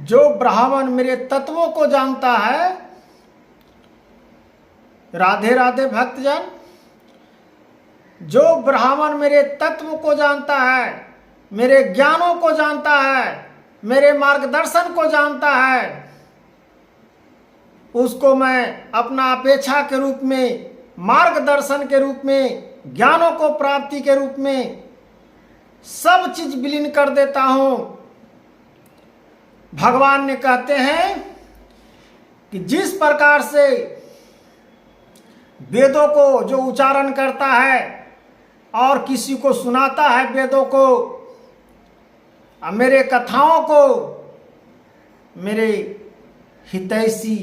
जो ब्राह्मण मेरे तत्वों को जानता है, राधे राधे भक्तजन, जो ब्राह्मण मेरे तत्व को जानता है, मेरे ज्ञानों को जानता है, मेरे मार्गदर्शन को जानता है, उसको मैं अपना अपेक्षा के रूप में, मार्गदर्शन के रूप में, ज्ञानों को प्राप्ति के रूप में सब चीज विलीन कर देता हूं। भगवान ने कहते हैं कि जिस प्रकार से वेदों को जो उच्चारण करता है और किसी को सुनाता है वेदों को, मेरे कथाओं को, मेरे हितैषी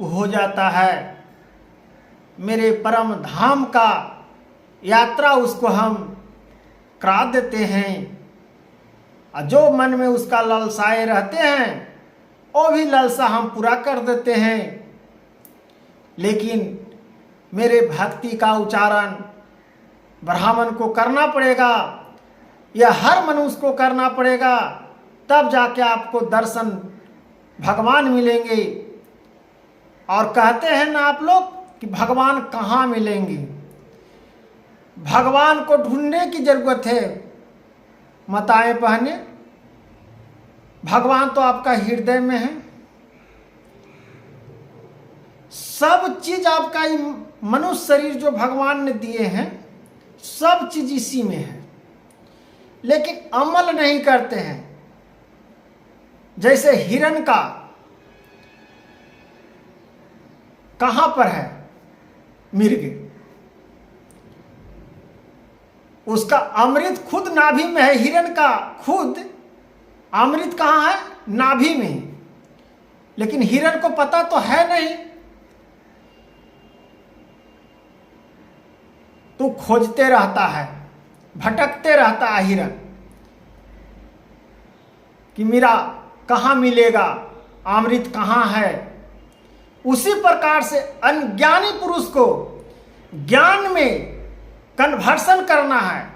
हो जाता है, मेरे परम धाम का यात्रा उसको हम करा देते हैं। और जो मन में उसका लालसाए रहते हैं वो भी लालसा हम पूरा कर देते हैं। लेकिन मेरे भक्ति का उच्चारण ब्राह्मण को करना पड़ेगा, यह हर मनुष्य को करना पड़ेगा, तब जाके आपको दर्शन भगवान मिलेंगे। और कहते हैं ना आप लोग कि भगवान कहाँ मिलेंगे? भगवान को ढूंढने की जरूरत है मताएं पहने। भगवान तो आपका हृदय में है। सब चीज आपका मनुष्य शरीर जो भगवान ने दिए हैं, सब चीज इसी में है, लेकिन अमल नहीं करते हैं। जैसे हिरण का कहां पर है मिर्ग, उसका अमृत खुद नाभि में है। हिरण का खुद अमृत कहां है? नाभि में। लेकिन हिरण को पता तो है नहीं, तो खोजते रहता है, भटकते रहता है हिरण कि मेरा कहां मिलेगा, अमृत कहां है। उसी प्रकार से अज्ञानी पुरुष को ज्ञान में कन्वर्सन करना है।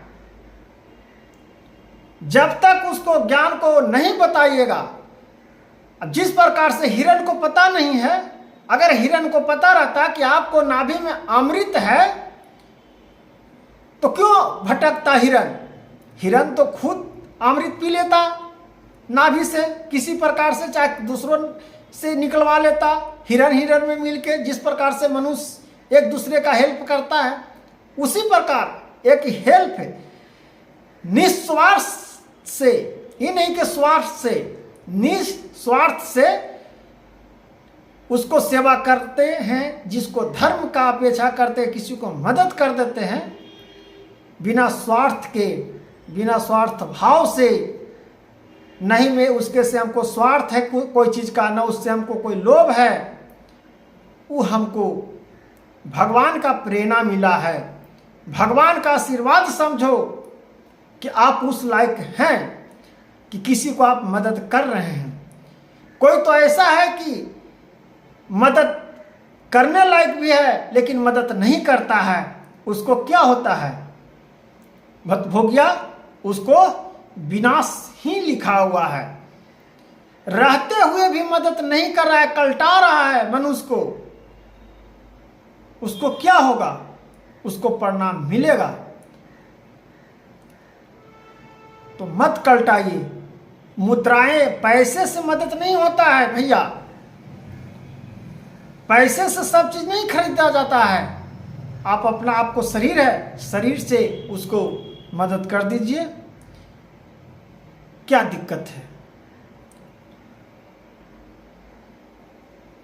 जब तक उसको ज्ञान को नहीं बताइएगा, जिस प्रकार से हिरण को पता नहीं है, अगर हिरण को पता रहता कि आपको नाभि में अमृत है तो क्यों भटकता हिरण? हिरण तो खुद अमृत पी लेता नाभि से, किसी प्रकार से, चाहे दूसरों से निकलवा लेता। हिरण हिरण में मिलके जिस प्रकार से मनुष्य एक दूसरे का हेल्प करता है, उसी प्रकार एक हेल्प है निस्वार्थ से, ये नहीं कि स्वार्थ से, निस्वार्थ से उसको सेवा करते हैं। जिसको धर्म का अपेक्षा करते हैं, किसी को मदद कर देते हैं, बिना स्वार्थ के, बिना स्वार्थ भाव से नहीं, में उसके से हमको स्वार्थ है कोई चीज का, न उससे हमको कोई लोभ है, वो हमको भगवान का प्रेरणा मिला है। भगवान का आशीर्वाद समझो कि आप उस लायक हैं कि किसी को आप मदद कर रहे हैं। कोई तो ऐसा है कि मदद करने लायक भी है लेकिन मदद नहीं करता है, उसको क्या होता है? भोगिया, उसको विनाश ही लिखा हुआ है। रहते हुए भी मदद नहीं कर रहा है, कल्टा रहा है मनुष्य को, उसको क्या होगा? उसको परिणाम मिलेगा। तो मत कल्टाइए। मुद्राएं, पैसे से मदद नहीं होता है भैया, पैसे से सब चीज नहीं खरीदा जाता है। आप अपना, आपको शरीर है, शरीर से उसको मदद कर दीजिए, क्या दिक्कत है?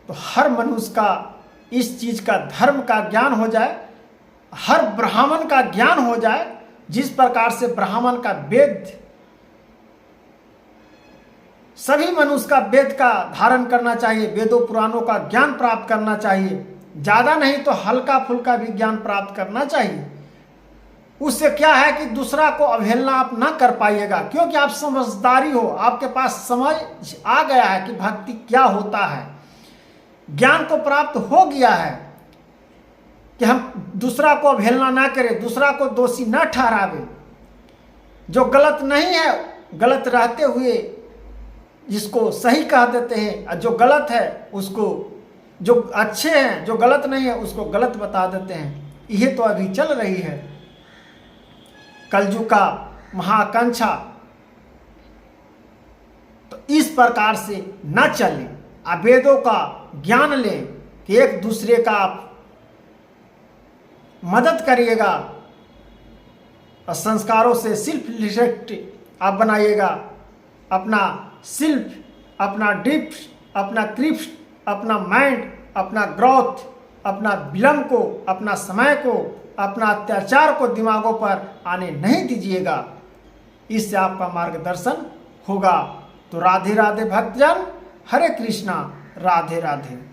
तो हर मनुष्य का इस चीज का, धर्म का ज्ञान हो जाए, हर ब्राह्मण का ज्ञान हो जाए। जिस प्रकार से ब्राह्मण का वेद, सभी मनुष्य का वेद का धारण करना चाहिए, वेदों पुराणों का ज्ञान प्राप्त करना चाहिए, ज्यादा नहीं तो हल्का फुल्का भी ज्ञान प्राप्त करना चाहिए। उससे क्या है कि दूसरा को अवहेलना आप ना कर पाइएगा, क्योंकि आप समझदारी हो, आपके पास समझ आ गया है कि भक्ति क्या होता है, ज्ञान को प्राप्त हो गया है कि हम दूसरा को अवहेलना ना करें, दूसरा को दोषी ना ठहरावे। जो गलत नहीं है, गलत रहते हुए जिसको सही कह देते हैं, और जो गलत है उसको, जो अच्छे हैं जो गलत नहीं है उसको गलत बता देते हैं। यह तो अभी चल रही है कलयुग का महाकांक्षा। तो इस प्रकार से न चलें, आप वेदों का ज्ञान लें कि एक दूसरे का आप मदद करिएगा और संस्कारों से सेल्फ रिस्पेक्ट आप बनाइएगा। अपना सेल्फ, अपना डिप्थ, अपना क्रिप्ट, अपना माइंड, अपना ग्रोथ, अपना विलंब को, अपना समय को, अपना अत्याचार को दिमागों पर आने नहीं दीजिएगा। इससे आपका मार्गदर्शन होगा। तो राधे राधे भक्तजन, हरे कृष्णा, राधे राधे।